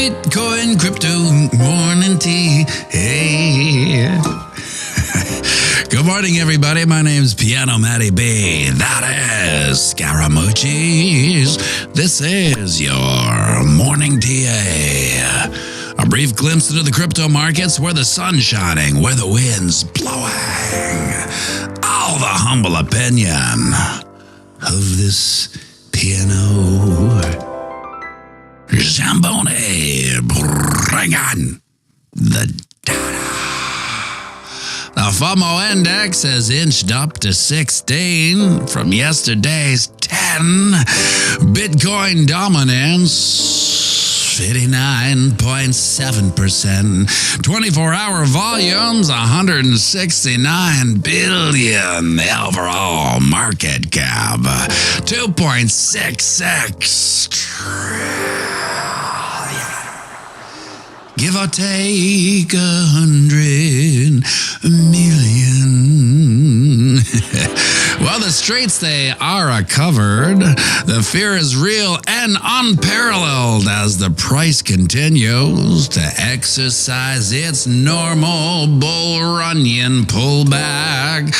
Bitcoin, crypto, morning tea. Hey. Good morning, everybody. My name's Pianomattyb. That is Scaramucci's. This is your morning TA. A brief glimpse into the crypto markets where the sun's shining, where the wind's blowing. All the humble opinion of this piano. Zamboni, bring on the data. The FOMO index has inched up to 16 from yesterday's 10. Bitcoin dominance, 59.7%. 24-hour volumes, 169 billion. The overall market cap, 2.66 trillion. Give or take 100 million. Well, the streets, they are covered. The fear is real and unparalleled as the price continues to exercise its normal bull run pullback.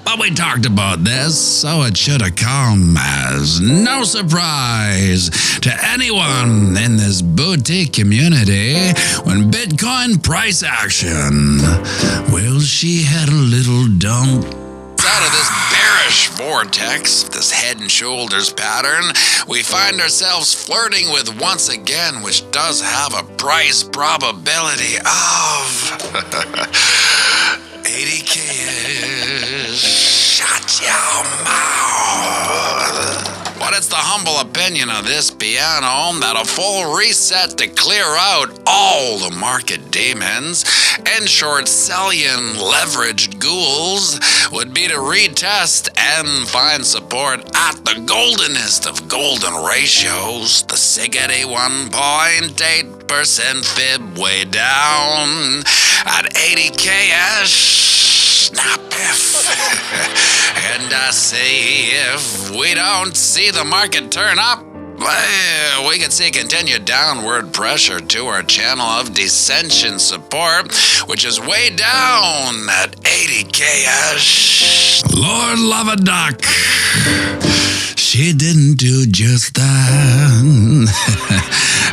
But we talked about this, so it should have come as no surprise to anyone in this boutique community when Bitcoin price action, well, she had a little dump. Out of this bearish vortex, this head and shoulders pattern, we find ourselves flirting with once again, which does have a price probability of 80K. Shut your mouth. But it's the humble opinion of this piano that a full reset to clear out all the market demons and short-selling leveraged ghouls would be to retest and find support at the goldenest of golden ratios, the Sigety 1.8% fib way down at 80K-ish. Snap if. And I say if we don't see the market turn up, well, we can see continued downward pressure to our channel of dissension support, which is way down at 80K-ish. Lord love a duck. She didn't do just that.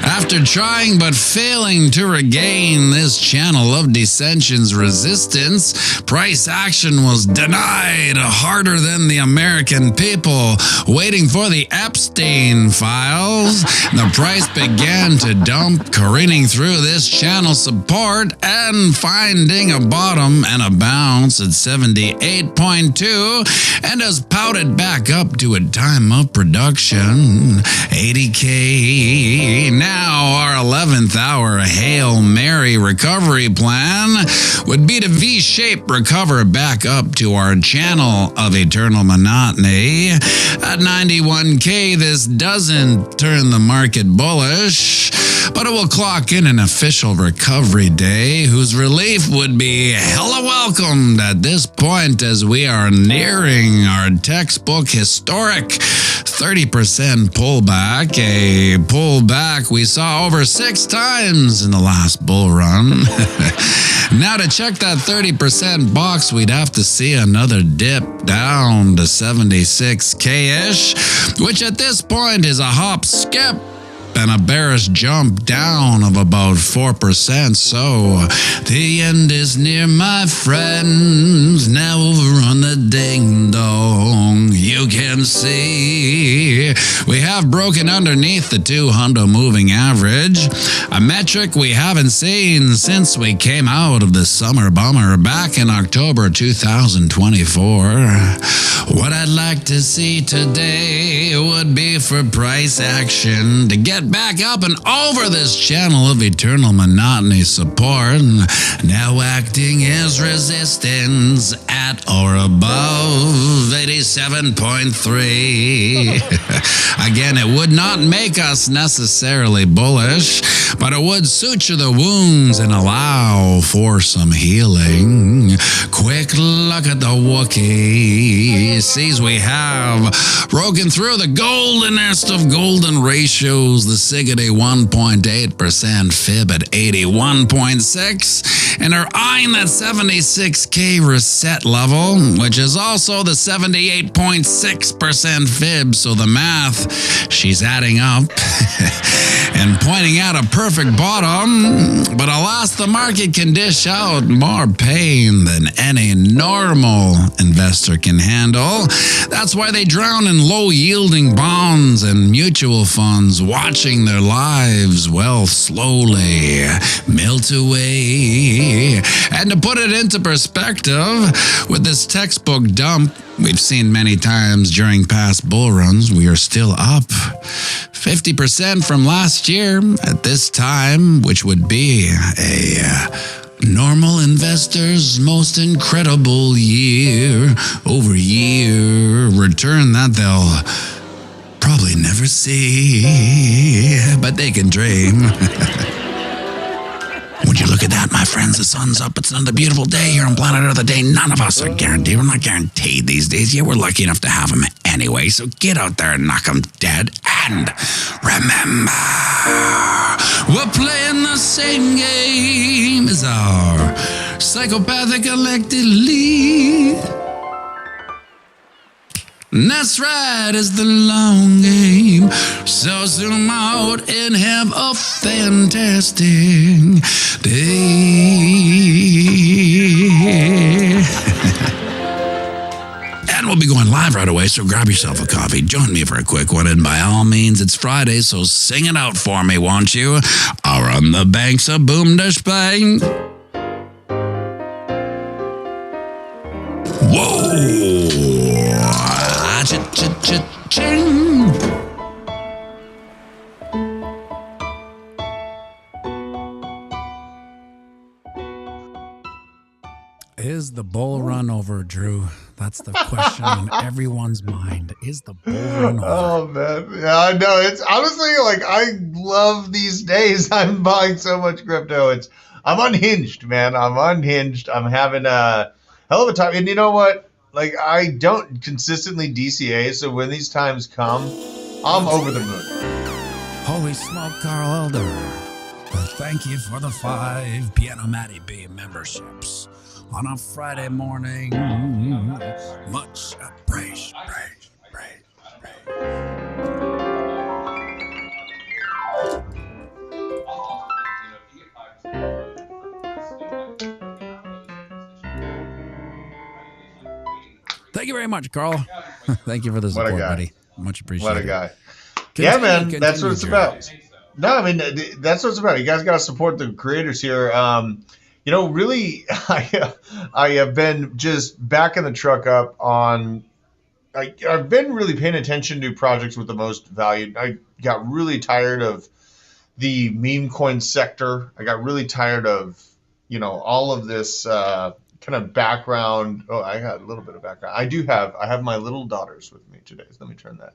After trying but failing to regain this channel of dissension's resistance, price action was denied harder than the American people waiting for the Epstein files. The price began to dump, careening through this channel support and finding a bottom and a bounce at 78.2 and has pouted back up to a time of production, 80K. Now our 11th hour Hail Mary recovery plan would be to V-shape recover back up to our channel of eternal monotony. At 91K, this doesn't turn the market bullish, but it will clock in an official recovery day whose relief would be hella welcomed at this point as we are nearing our textbook historic 30% pullback, a pullback we saw over 6 times in the last bull run. Now to check that 30% box, we'd have to see another dip down to 76K-ish, which at this point is a hop skip and a bearish jump down of about 4%. So the end is near, my friends. Now over on the ding dong, you can see we have broken underneath the 200 moving average, a metric we haven't seen since we came out of the summer bummer back in October 2024. What I'd like to see today would be for price action to get back up and over this channel of eternal monotony support, now acting as resistance at or above 87.3. Again, it would not make us necessarily bullish, but it would suture the wounds and allow for some healing. Quick look at the Wookiee. Sees we have broken through the goldenest of golden ratios, the Siggity 1.8% fib at 81.6, and are eyeing that 76K reset level, which is also the 78.6% fib, so the math, she's adding up and pointing out a perfect bottom, but alas, the market can dish out more pain than any normal investor can handle. That's why they drown in low-yielding bonds and mutual funds, watching their lives, well, slowly melt away. And to put it into perspective, with this textbook dump we've seen many times during past bull runs, we are still up 50% from last year at this time, which would be a normal investor's most incredible year-over-year return that they'll probably never see, but they can dream. Would you look at that, my friends? The sun's up. It's another beautiful day here on Planet Earth. A day none of us are guaranteed. We're not guaranteed these days. Yeah, we're lucky enough to have them anyway. So get out there and knock them dead. And remember, we're playing the same game as our psychopathic elected lead. And that's right, it's the long game. So zoom out and have a fantastic day. And we'll be going live right away, so grab yourself a coffee. Join me for a quick one, and by all means, it's Friday, so sing it out for me, won't you? Or on the banks of Boom Dash Bang. Whoa! Cha-cha-cha-ching! Is the bull run over, Drew? That's the question in everyone's mind. Is the bull run over? Oh, man. Yeah, I know. It's honestly, like, I love these days. I'm buying so much crypto. I'm unhinged, man. I'm unhinged. I'm having a hell of a time. And you know what? Like, I don't consistently DCA, so when these times come, I'm over the moon. Holy smoke, Carl Elder. Well, thank you for the 5 pianomattyb memberships on a Friday morning. Much appreciated. Thank you very much, Carl. Thank you for the support, buddy. Much appreciated. What a guy. Yeah, man. That's what it's about. No, I mean, that's what it's about. You guys got to support the creators here. You know, really, I have been just backing the truck up on. I've been really paying attention to projects with the most value. I got really tired of the meme coin sector. I got really tired of, you know, all of this kind of background. Oh, I got a little bit of background. I have my little daughters with me today. So let me turn that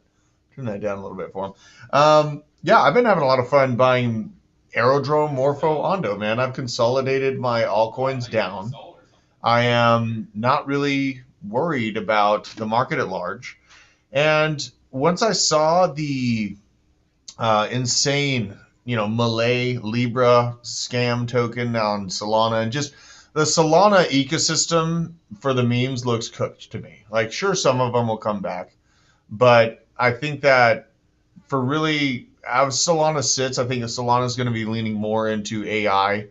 down a little bit for them. Yeah, I've been having a lot of fun buying Aerodrome, Morpho, Ondo, man. I've consolidated my altcoins down. I am not really worried about the market at large. And once I saw the insane, you know, Malay Libra scam token on Solana, and just the Solana ecosystem for the memes looks cooked to me. Like, sure, some of them will come back, but I think that for really, as Solana sits, I think Solana is going to be leaning more into AI.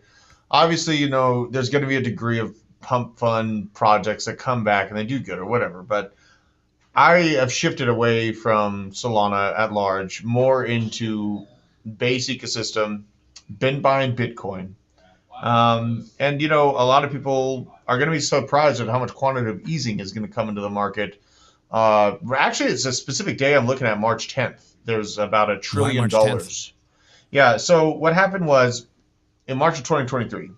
Obviously, you know, there's going to be a degree of pump fund projects that come back and they do good or whatever, but I have shifted away from Solana at large, more into base ecosystem, been buying Bitcoin. And, you know, a lot of people are going to be surprised at how much quantitative easing is going to come into the market. Actually, it's a specific day I'm looking at, March 10th. There's about $1 trillion. Yeah, so what happened was in March of 2023,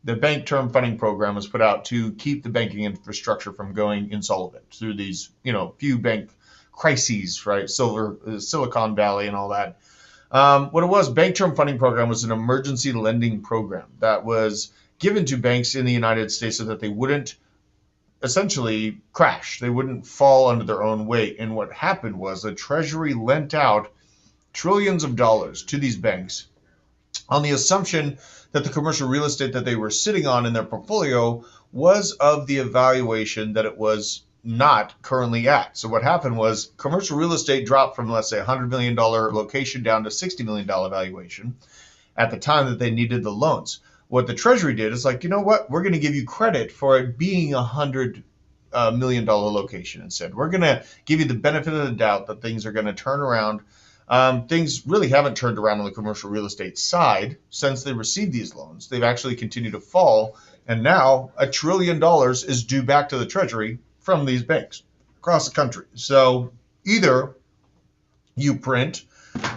the bank term funding program was put out to keep the banking infrastructure from going insolvent through these, you know, few bank crises, right? Silicon Valley and all that. What it was, Bank Term Funding Program was an emergency lending program that was given to banks in the United States so that they wouldn't essentially crash. They wouldn't fall under their own weight. And what happened was the Treasury lent out trillions of dollars to these banks on the assumption that the commercial real estate that they were sitting on in their portfolio was of the evaluation that it was not currently at. So what happened was commercial real estate dropped from, let's say, $100 million location down to $60 million valuation at the time that they needed the loans. What the Treasury did is like, you know what, we're going to give you credit for it being $100 million location instead. We're going to give you the benefit of the doubt that things are going to turn around. Things really haven't turned around on the commercial real estate side since they received these loans. They've actually continued to fall. And now $1 trillion is due back to the Treasury from these banks across the country. So either you print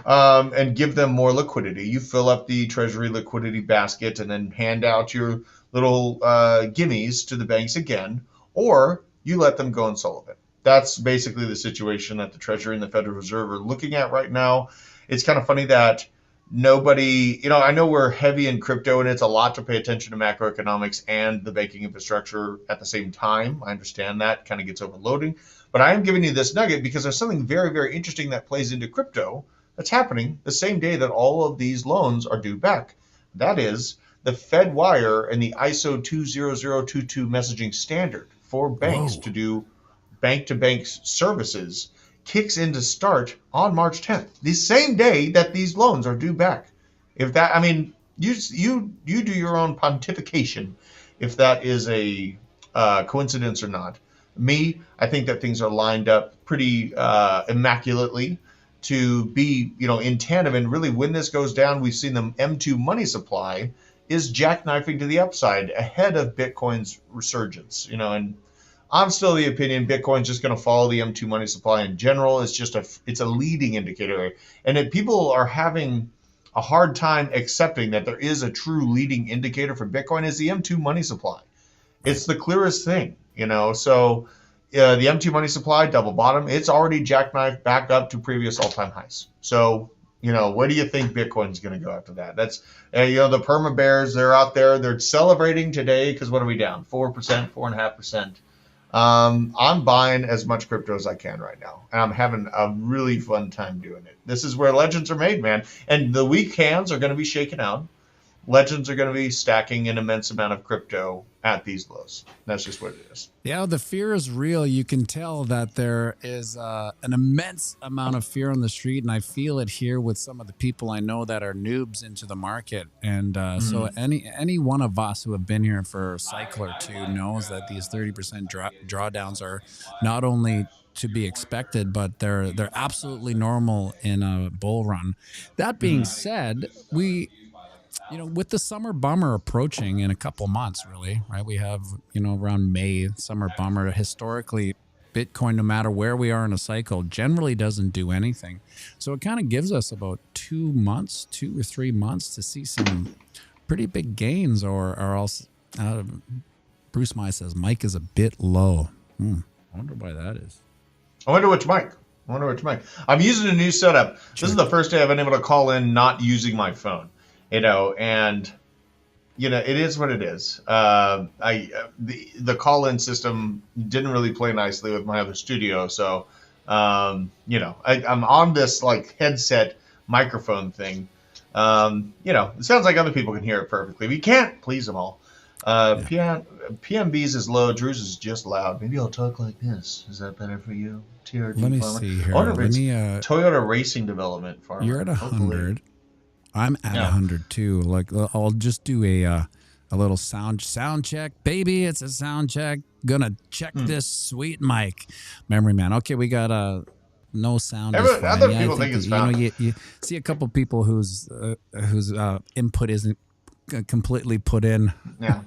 and give them more liquidity. You fill up the Treasury liquidity basket and then hand out your little gimmies to the banks again, or you let them go insolvent. That's basically the situation that the Treasury and the Federal Reserve are looking at right now. It's kind of funny that nobody, I know we're heavy in crypto and it's a lot to pay attention to macroeconomics and the banking infrastructure at the same time. I understand that kind of gets overloading, but I am giving you this nugget because there's something very, very interesting that plays into crypto that's happening the same day that all of these loans are due back. That is the FedWire and the ISO 20022 messaging standard for banks to do bank-to-bank services kicks into start on March 10th, the same day that these loans are due back. If that, you do your own pontification if that is a coincidence or not. I think that things are lined up pretty immaculately to be, in tandem. And really, when this goes down, we've seen the M2 money supply is jackknifing to the upside ahead of Bitcoin's resurgence. And I'm still of the opinion Bitcoin's just going to follow the M2 money supply in general. It's a leading indicator. And if people are having a hard time accepting that there is a true leading indicator for Bitcoin is the M2 money supply. It's the clearest thing, So the M2 money supply, double bottom, it's already jackknifed back up to previous all-time highs. So, where do you think Bitcoin's going to go after that? That's, the perma bears, they're out there. They're celebrating today because what are we down? 4%, 4.5%. I'm buying as much crypto as I can right now, and I'm having a really fun time doing it. This is where legends are made, man. And the weak hands are going to be shaken out. Legends are going to be stacking an immense amount of crypto at these lows. That's just what it is. Yeah, the fear is real. You can tell that there is an immense amount of fear on the street, and I feel it here with some of the people I know that are noobs into the market. And so any one of us who have been here for a cycle or two knows that these 30% drawdowns are not only to be expected, but they're absolutely normal in a bull run. That being said, with the summer bummer approaching in a couple months, really, right? We have, around May, summer bummer. Historically, Bitcoin, no matter where we are in a cycle, generally doesn't do anything. So it kind of gives us about 2 or 3 months to see some pretty big gains, or else Bruce Mai says Mike is a bit low. I wonder why that is. I wonder which mic. I'm using a new setup. This is the first day I've been able to call in not using my phone. And it is what it is. The call-in system didn't really play nicely with my other studio, so I'm on this like headset microphone thing. It sounds like other people can hear it perfectly. We can't please them all. PMB's is low. Drew's is just loud. Maybe I'll talk like this. Is that better for you? TRD Let me farmer? see here. Toyota Racing Development Farmer. You're at 100. I'm at 100 too. Like, I'll just do a little sound check, baby. It's a sound check. Gonna check this sweet mic, memory man. Okay, we got no sound. Other people think it's fine. You see a couple people whose input isn't completely put in. Yeah,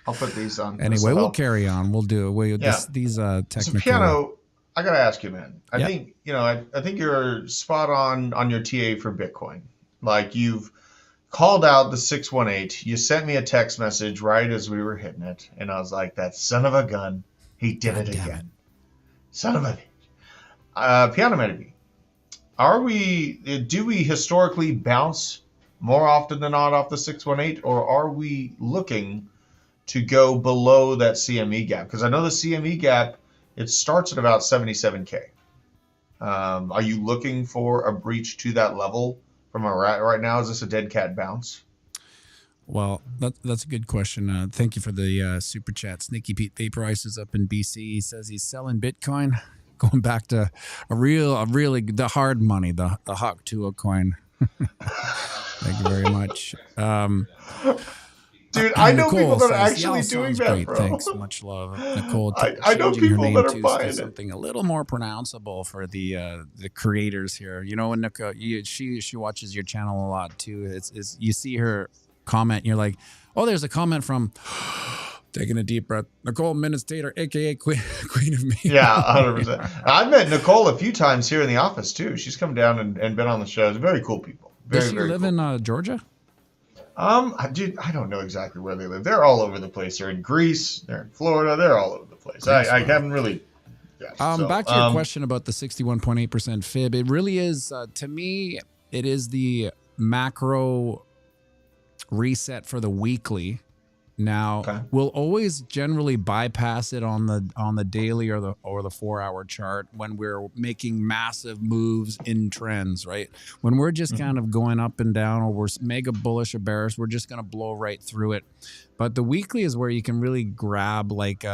I'll put these on. Anyway, we'll carry on. We'll do it. These technical. So piano. I gotta ask you, man. I think I think you're spot on your TA for Bitcoin. Like, you've called out the 618. You sent me a text message right as we were hitting it, and I was like, that son of a gun, he did it again. Son of a bitch. Pianomattyb. do we historically bounce more often than not off the 618, or are we looking to go below that CME gap? Because I know the CME gap, it starts at about 77K. Are you looking for a breach to that level from right now? Is this a dead cat bounce? Well, that's a good question. Thank you for the super chat. Sneaky Pete Vaporize is up in BC. He says he's selling Bitcoin, going back to the hard money, the Hawk Tuo coin. Thank you very much. Dude, I know Nicole people that are says, actually doing that, great. bro. Thanks, much love, Nicole. I know people that are buying it. Something a little more pronounceable for the creators here. You know, when Nicole, she watches your channel a lot too. It's you see her comment, and you're like, oh, there's a comment from. Taking a deep breath, Nicole Ministator, aka Queen of Me. Yeah, 100%. I've met Nicole a few times here in the office too. She's come down and been on the shows. Very cool people. Does she live in Georgia? Dude, I don't know exactly where they live. They're all over the place. They're in Greece. They're in Florida. They're all over the place. I haven't really. Yeah, back to your question about the 61.8% fib. It really is, to me, it is the macro reset for the weekly. Now, we'll always generally bypass it on the daily or the 4-hour chart when we're making massive moves in trends, right? When we're just kind of going up and down, or we're mega bullish or bearish, we're just going to blow right through it. But the weekly is where you can really grab like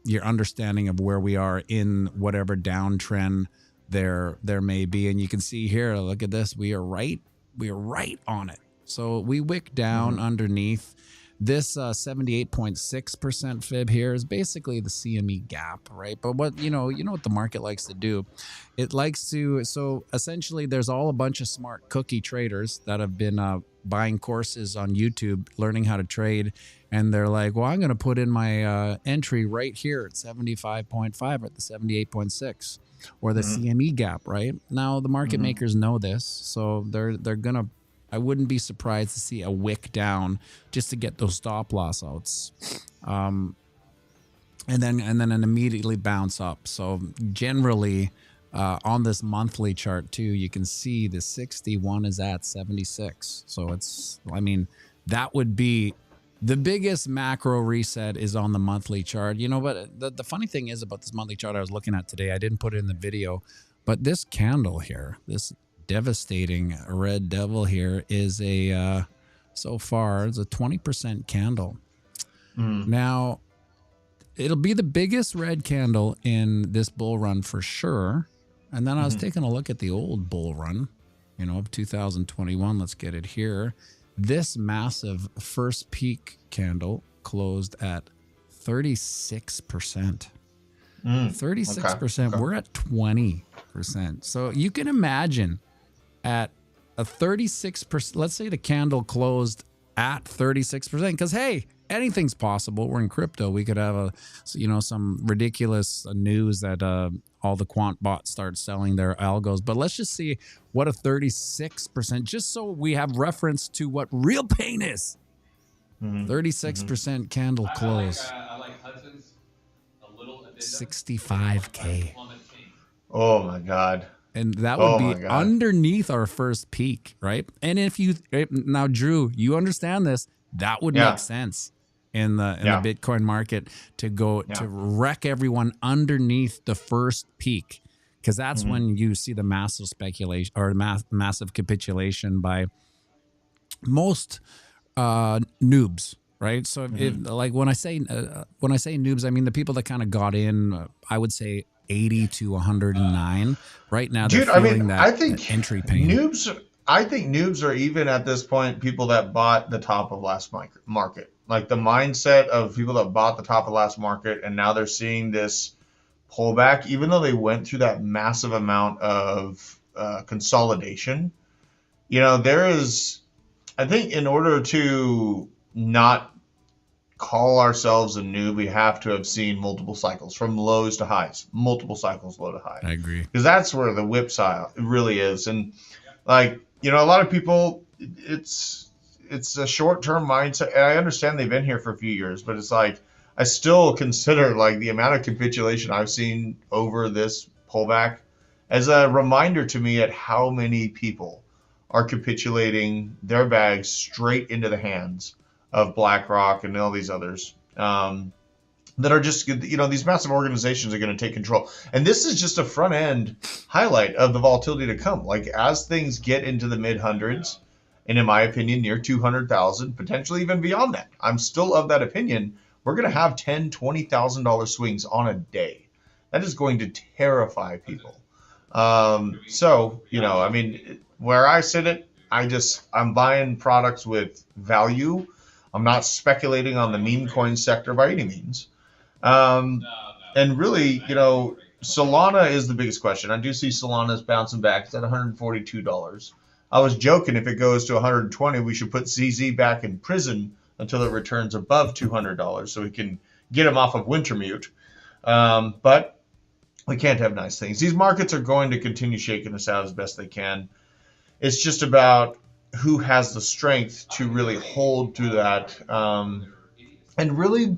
your understanding of where we are in whatever downtrend there may be. And you can see here, look at this, we are right on it. So we wick down underneath. This 78.6% fib here is basically the CME gap, right? But what you know what the market likes to do, it likes to, so essentially there's all a bunch of smart cookie traders that have been buying courses on YouTube, learning how to trade, and they're like, well, I'm going to put in my entry right here at 75.5 or at the 78.6 or the CME gap, right? Now the market makers know this, so they're gonna. I wouldn't be surprised to see a wick down just to get those stop loss outs, and then immediately bounce up. So generally, on this monthly chart too, you can see the 61 is at 76. So it's, I mean, that would be the biggest macro reset is on the monthly chart. You know, but the funny thing is about this monthly chart I was looking at today, I didn't put it in the video, but this candle here, this devastating red devil here is a so far it's a 20% candle. Now it'll be the biggest red candle in this bull run for sure. And then I was taking a look at the old bull run, you know, of 2021. Let's get it here. This massive first peak candle closed at 36%. 36%. Okay. We're at 20%. So you can imagine at a 36%, let's say the candle closed at 36%, because hey, anything's possible. We're in crypto. We could have some ridiculous news that all the quant bots start selling their algos. But let's just see what a 36%, just so we have reference to what real pain is. 36% candle close. I like Hudson's. 65K. Oh my God. And that would be underneath our first peak, right? And if you now, Drew, you understand this, that would make sense in the Bitcoin market to go to wreck everyone underneath the first peak, because that's when you see the massive speculation or massive capitulation by most noobs, right? So like when I say noobs, I mean the people that kind of got in, I would say 80 to 109 right now. Dude, I think entry pain. I think noobs are even at this point people that bought the top of last market. Like the mindset of people that bought the top of last market and now they're seeing this pullback, even though they went through that massive amount of consolidation. You know, there is, I think in order to not call ourselves a noob, we have to have seen multiple cycles from lows to highs, multiple cycles low to high. I agree. Because that's where the whipsaw really is. And like, you know, a lot of people, it's a short-term mindset. And I understand they've been here for a few years, but it's like, I still consider like the amount of capitulation I've seen over this pullback as a reminder to me at how many people are capitulating their bags straight into the hands of BlackRock and all these others. That are just, these massive organizations are going to take control. And this is just a front end highlight of the volatility to come. Like, as things get into the mid hundreds, and in my opinion, near 200,000, potentially even beyond that, I'm still of that opinion, we're going to have $10,000, $20,000 swings on a day. That is going to terrify people. So, I mean, where I sit it, I'm buying products with value. I'm not speculating on the meme coin sector by any means. And really, Solana is the biggest question. I do see Solana's bouncing back. It's at $142. I was joking, if it goes to 120, we should put CZ back in prison until it returns above $200 so we can get him off of Wintermute. But we can't have nice things. These markets are going to continue shaking us out as best they can. It's just about who has the strength to really hold through that. And really,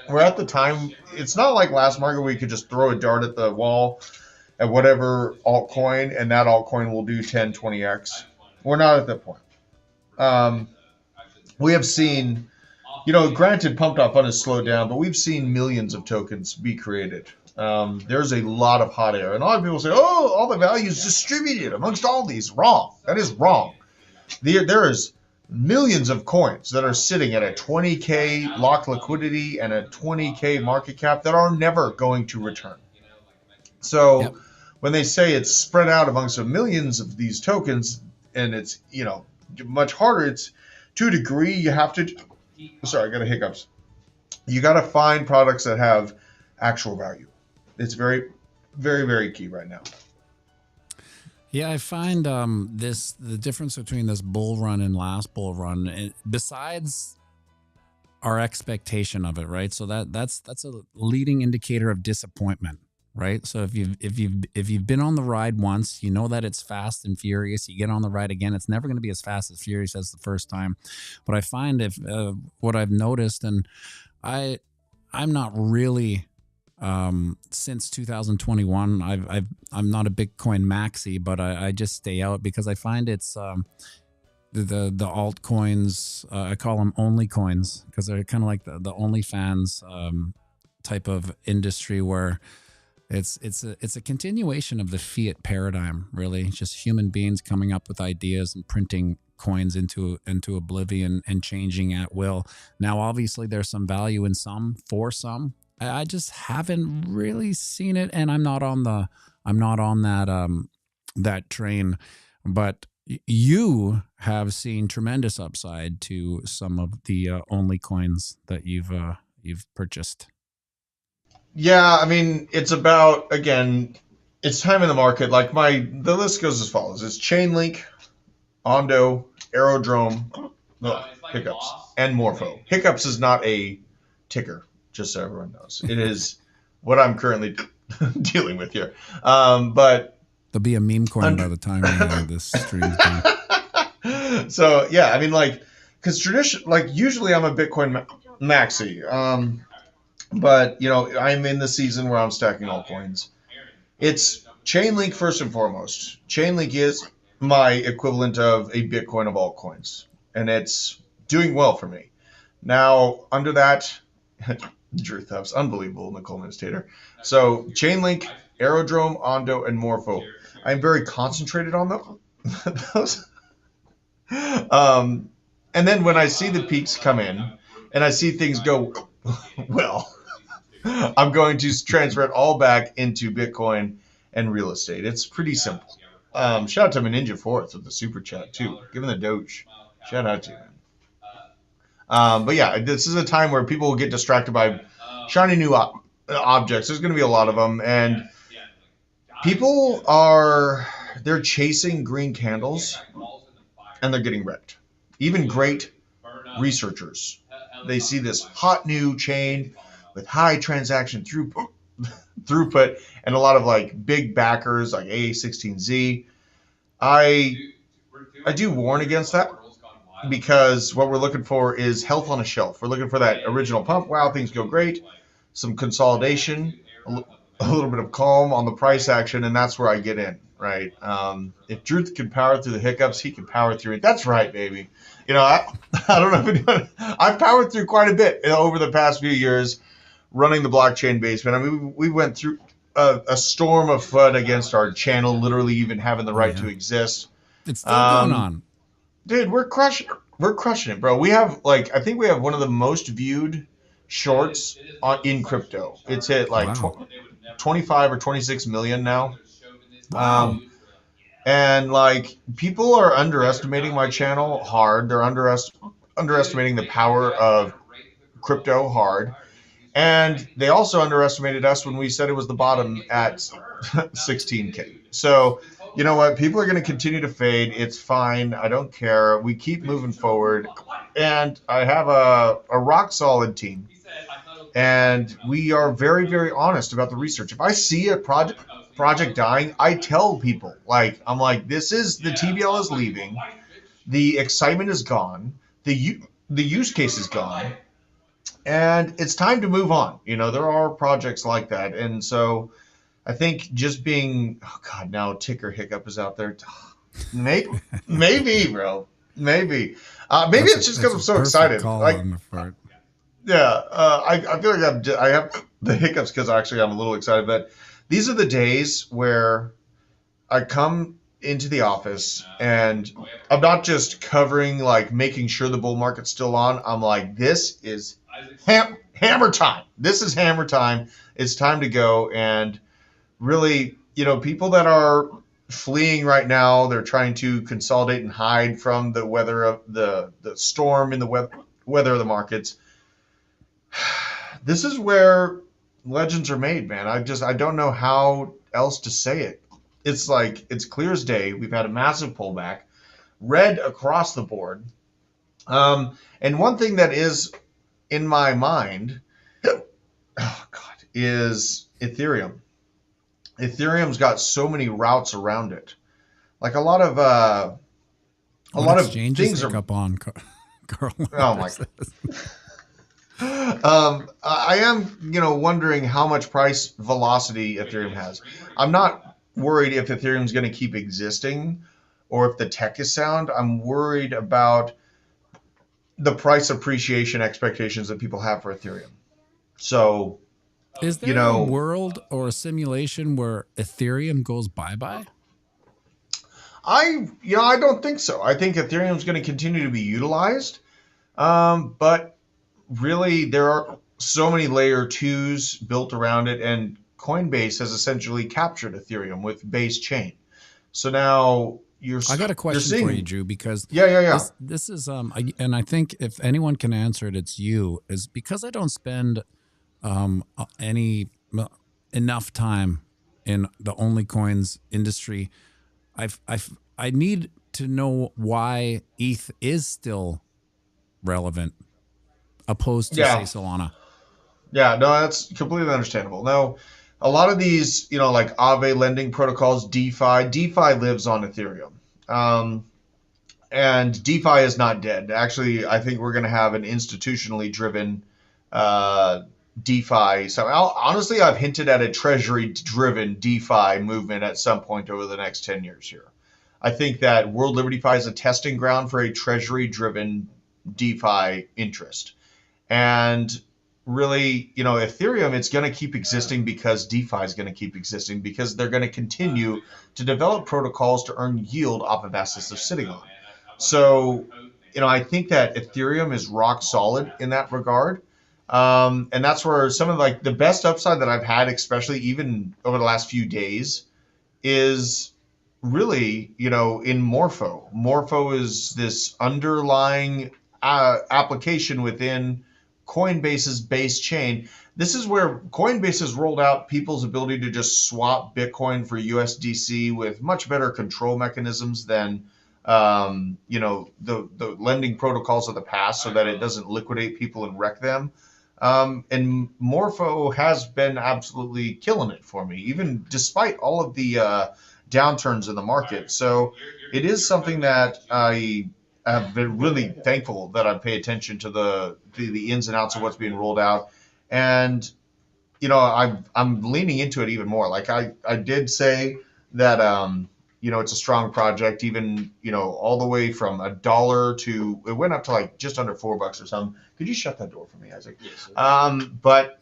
we're at the time, it's not like last market where you could just throw a dart at the wall at whatever altcoin, and that altcoin will do 10, 20x. We're not at that point. We have seen, granted, pumped off fund has slowed down, but we've seen millions of tokens be created. There's a lot of hot air. And a lot of people say, oh, all the value is distributed amongst all these. Wrong. That is wrong. There is millions of coins that are sitting at a 20K lock liquidity and a 20K market cap that are never going to return. So when they say it's spread out amongst the millions of these tokens, and it's, much harder, it's to a degree you have to, sorry, I got a hiccups. You got to find products that have actual value. It's very, very, very key right now. Yeah, I find the difference between this bull run and last bull run, besides our expectation of it, right? So that's a leading indicator of disappointment, right? So if you've been on the ride once, you know that it's fast and furious. You get on the ride again, it's never going to be as fast as furious as the first time. But I find what I've noticed, and I'm not really. Since 2021, I'm not a Bitcoin maxi, but I just stay out because I find it's the altcoins. I call them only coins because they're kind of like the OnlyFans type of industry where it's a continuation of the fiat paradigm. Really, just human beings coming up with ideas and printing coins into oblivion and changing at will. Now, obviously, there's some value in some for some. I just haven't really seen it, and I'm not on that train. But you have seen tremendous upside to some of the only coins that you've purchased. Yeah, I mean, it's about, again, it's time in the market. Like the list goes as follows: it's Chainlink, Ondo, Aerodrome, Hiccups, and Morpho. Hiccups is not a ticker, just so everyone knows. It is what I'm currently dealing with here. But there'll be a meme coin by the time this stream's done. So yeah, I mean, because usually I'm a Bitcoin maxi, but I'm in the season where I'm stacking altcoins. It's Chainlink first and foremost. Chainlink is my equivalent of a Bitcoin of altcoins, and it's doing well for me. Now under that. Drew Thuff's unbelievable, Nicole Ministator. So Chainlink, Aerodrome, Ondo, and Morpho. I'm very concentrated on those. And then when I see the peaks come in and I see things go well, I'm going to transfer it all back into Bitcoin and real estate. It's pretty simple. Shout out to Ninja Fourth with the super chat too. Give him the Doge. Shout out to you, man. But yeah, this is a time where people will get distracted by shiny new objects. There's going to be a lot of them, and people they're chasing green candles, and they're getting wrecked. Even great researchers, they see this hot new chain with high transaction throughput, and a lot of big backers like AA16Z. I do warn against that. Because what we're looking for is health on a shelf. We're looking for that original pump. Wow, things go great. Some consolidation, a little bit of calm on the price action, and that's where I get in, right? If Drew can power through the hiccups, he can power through it. That's right, baby. You know, I don't know if anyone, I've powered through quite a bit over the past few years running the blockchain basement. I mean, we went through a storm of FUD against our channel, literally even having the right to exist. It's still going on. Dude, we're crushing it, bro. We have I think we have one of the most viewed shorts in crypto. It's hit 25 or 26 million now. Wow. And people are underestimating my channel hard. They're underestimating the power of crypto hard. And they also underestimated us when we said it was the bottom at 16K. So, you know what? People are going to continue to fade. It's fine. I don't care. We keep moving forward. And I have a rock solid team. And we are very, very honest about the research. If I see a project dying, I tell people, I'm like, the TVL is leaving. The excitement is gone. The use case is gone. And it's time to move on. You know, there are projects like that. And so I think just being, now ticker hiccup is out there. Maybe, bro. Maybe. It's just because I'm so excited. I feel like I have the hiccups because actually I'm a little excited. But these are the days where I come into the office and I'm not just covering, making sure the bull market's still on. I'm like, this is hammer time. This is hammer time. It's time to go. And really, people that are fleeing right now, they're trying to consolidate and hide from the weather of the storm in the weather of the markets. This is where legends are made, man. I don't know how else to say it. It's clear as day. We've had a massive pullback, red across the board. And one thing that is in my mind, is Ethereum. Ethereum's got so many routes around it. A lot of things are up on, Carl. Oh my. I am, wondering how much price velocity Ethereum has. I'm not worried if Ethereum's going to keep existing or if the tech is sound. I'm worried about the price appreciation expectations that people have for Ethereum. So, is there a world or a simulation where Ethereum goes bye-bye? I don't think so. I think Ethereum's going to continue to be utilized. But really, there are so many layer 2s built around it, and Coinbase has essentially captured Ethereum with base chain. So now I got a question for you, Drew, because this is and I think if anyone can answer it, it's you. Is because I don't spend enough time in the only coins industry. I need to know why ETH is still relevant opposed to say Solana. Yeah, no, that's completely understandable. Now, a lot of these, Aave lending protocols, DeFi lives on Ethereum. And DeFi is not dead. Actually, I think we're going to have an institutionally driven DeFi. So honestly, I've hinted at a treasury-driven DeFi movement at some point over the next 10 years here. I think that World LibertyFi is a testing ground for a treasury-driven DeFi interest. And really, Ethereum, it's going to keep existing because DeFi is going to keep existing because they're going to continue to develop protocols to earn yield off of assets they're sitting on. So, I think that Ethereum is rock solid in that regard. And that's where some of the best upside that I've had, especially even over the last few days, is really, in Morpho. Morpho is this underlying application within Coinbase's base chain. This is where Coinbase has rolled out people's ability to just swap Bitcoin for USDC with much better control mechanisms than the lending protocols of the past, so that it doesn't liquidate people and wreck them. And Morpho has been absolutely killing it for me, even despite all of the downturns in the market. So it is something that I have been really thankful that I pay attention to the ins and outs of what's being rolled out. And I'm leaning into it even more. Like I did say that it's a strong project, even all the way from $1 to it went up to like just under $4 or something. Could you shut that door for me, Isaac? Yes. But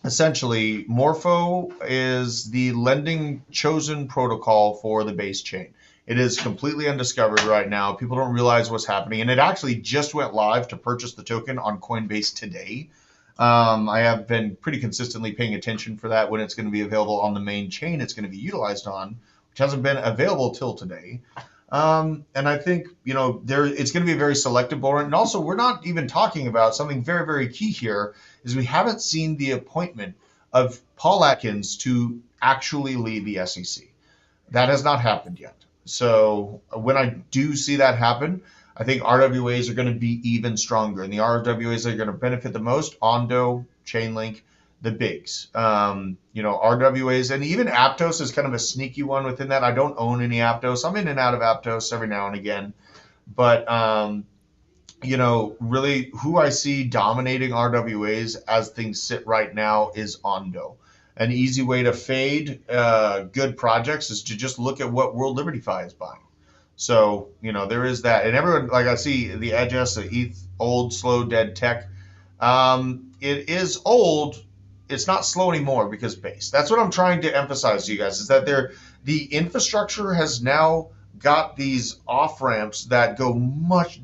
essentially, Morpho is the lending chosen protocol for the base chain. It is completely undiscovered right now. People don't realize what's happening, and it actually just went live to purchase the token on Coinbase today. I have been pretty consistently paying attention for that when it's going to be available on the main chain it's going to be utilized on, which hasn't been available till today. And I think, it's going to be a very selective bull run. And also, we're not even talking about something very, very key here is we haven't seen the appointment of Paul Atkins to actually lead the SEC. That has not happened yet. So when I do see that happen, I think RWAs are going to be even stronger. And the RWAs that are going to benefit the most, Ondo, Chainlink, the bigs. RWAs, and even Aptos is kind of a sneaky one within that. I don't own any Aptos. I'm in and out of Aptos every now and again. But, really who I see dominating RWAs as things sit right now is Ondo. An easy way to fade good projects is to just look at what World Liberty Fi is buying. So, there is that. And everyone, like I see the EDGES, the ETH, old, slow, dead tech. It is old. It's not slow anymore because base. That's what I'm trying to emphasize to you guys, is that the infrastructure has now got these off-ramps that go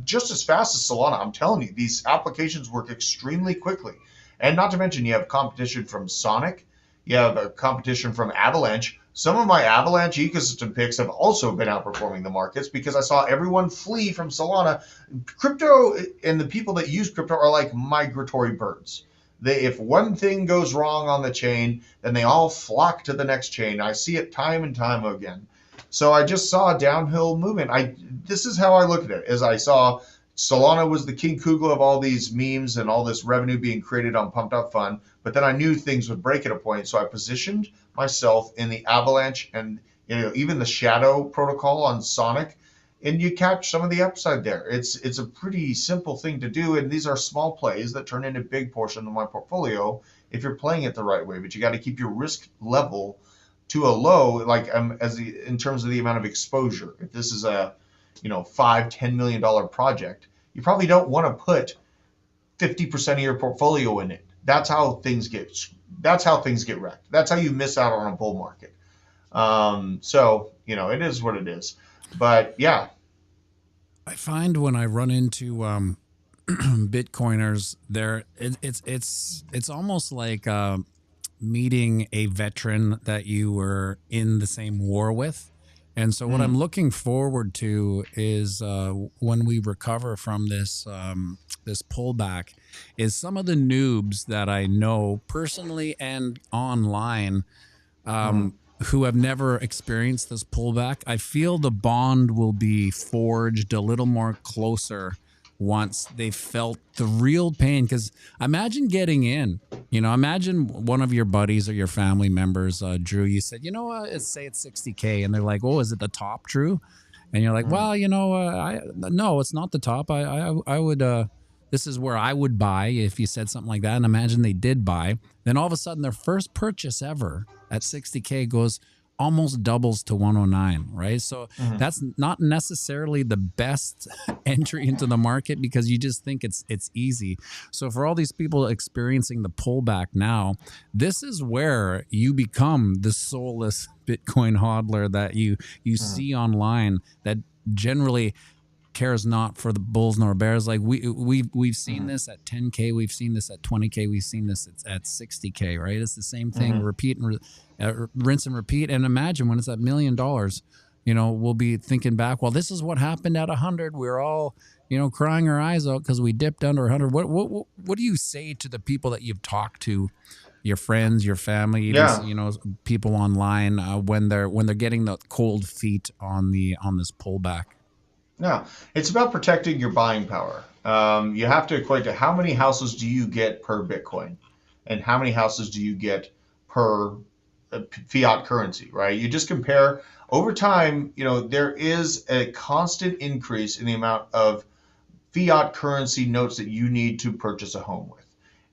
just as fast as Solana. I'm telling you, these applications work extremely quickly. And not to mention, you have competition from Sonic. You have a competition from Avalanche. Some of my Avalanche ecosystem picks have also been outperforming the markets because I saw everyone flee from Solana. Crypto and the people that use crypto are like migratory birds. If one thing goes wrong on the chain, then they all flock to the next chain. I see it time and time again. So I just saw a downhill movement. This is how I look at it, as I saw Solana was the king Kugla of all these memes and all this revenue being created on Pumped Up Fun. But then I knew things would break at a point. So I positioned myself in the Avalanche and even the Shadow protocol on Sonic. And you catch some of the upside there. It's a pretty simple thing to do. And these are small plays that turn into a big portion of my portfolio if you're playing it the right way. But you got to keep your risk level to a low, like in terms of the amount of exposure. If this is a $5-10 million project, you probably don't want to put 50% of your portfolio in it. That's how things get wrecked. That's how you miss out on a bull market. So it is what it is. But yeah, I find when I run into Bitcoiners, it's almost like meeting a veteran that you were in the same war with. And so what I'm looking forward to is when we recover from this this pullback, is some of the noobs that I know personally and online who have never experienced this pullback. I feel the bond will be forged a little more closer once they felt the real pain. Because imagine getting in, imagine one of your buddies or your family members, Drew, you said, let's say it's 60K. And they're like, oh, is it the top, Drew? And you're like, well, no, it's not the top. I would, this is where I would buy if you said something like that. And imagine they did buy. Then all of a sudden their first purchase ever at 60K goes almost doubles to 109, right? So that's not necessarily the best entry into the market because you just think it's easy. So for all these people experiencing the pullback now, this is where you become the soulless Bitcoin hodler that you see online that generally cares not for the bulls nor bears. Like we've seen this at 10K, we've seen this at 20K, we've seen this at 60K, right? It's the same thing, repeat and rinse and repeat. And imagine when it's at $1 million, we'll be thinking back, well, this is what happened at 100. We're all, crying our eyes out because we dipped under 100. What do you say to the people that you've talked to, your friends, your family, even, people online, when they're getting the cold feet on this pullback? No, it's about protecting your buying power. You have to equate to how many houses do you get per Bitcoin and how many houses do you get per fiat currency, right? You just compare over time, there is a constant increase in the amount of fiat currency notes that you need to purchase a home with.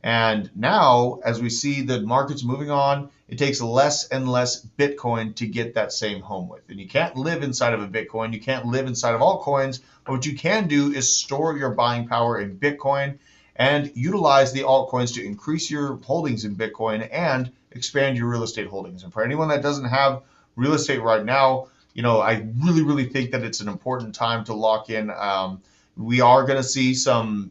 And now, as we see the markets moving on, it takes less and less Bitcoin to get that same home with. And you can't live inside of a Bitcoin. You can't live inside of altcoins. But what you can do is store your buying power in Bitcoin and utilize the altcoins to increase your holdings in Bitcoin and expand your real estate holdings. And for anyone that doesn't have real estate right now, I really, really think that it's an important time to lock in. We are going to see some,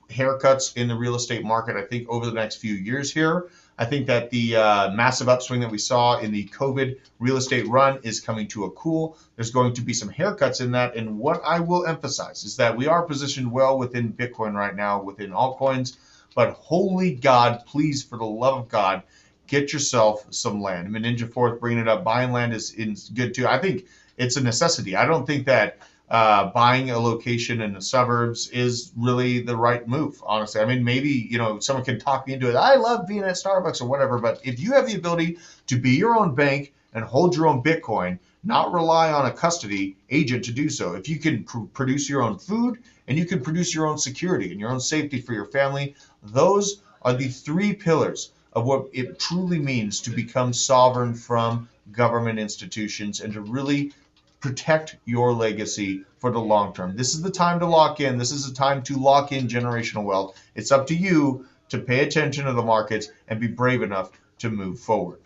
haircuts in the real estate market, I think, over the next few years here. I think that the massive upswing that we saw in the COVID real estate run is coming to a cool. There's going to be some haircuts in that. And what I will emphasize is that we are positioned well within Bitcoin right now, within altcoins. But holy God, please, for the love of God, get yourself some land. I mean, Ninja Fourth bringing it up, buying land is good too. I think it's a necessity. I don't think that buying a location in the suburbs is really the right move, honestly. I mean, maybe, someone can talk me into it. I love being at Starbucks or whatever, but if you have the ability to be your own bank and hold your own Bitcoin, not rely on a custody agent to do so, if you can produce your own food and you can produce your own security and your own safety for your family, those are the three pillars of what it truly means to become sovereign from government institutions and to really protect your legacy for the long term. This is the time to lock in. This is the time to lock in generational wealth. It's up to you to pay attention to the markets and be brave enough to move forward.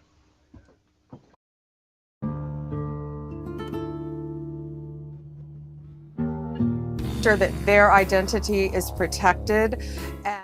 Sure that their identity is protected. And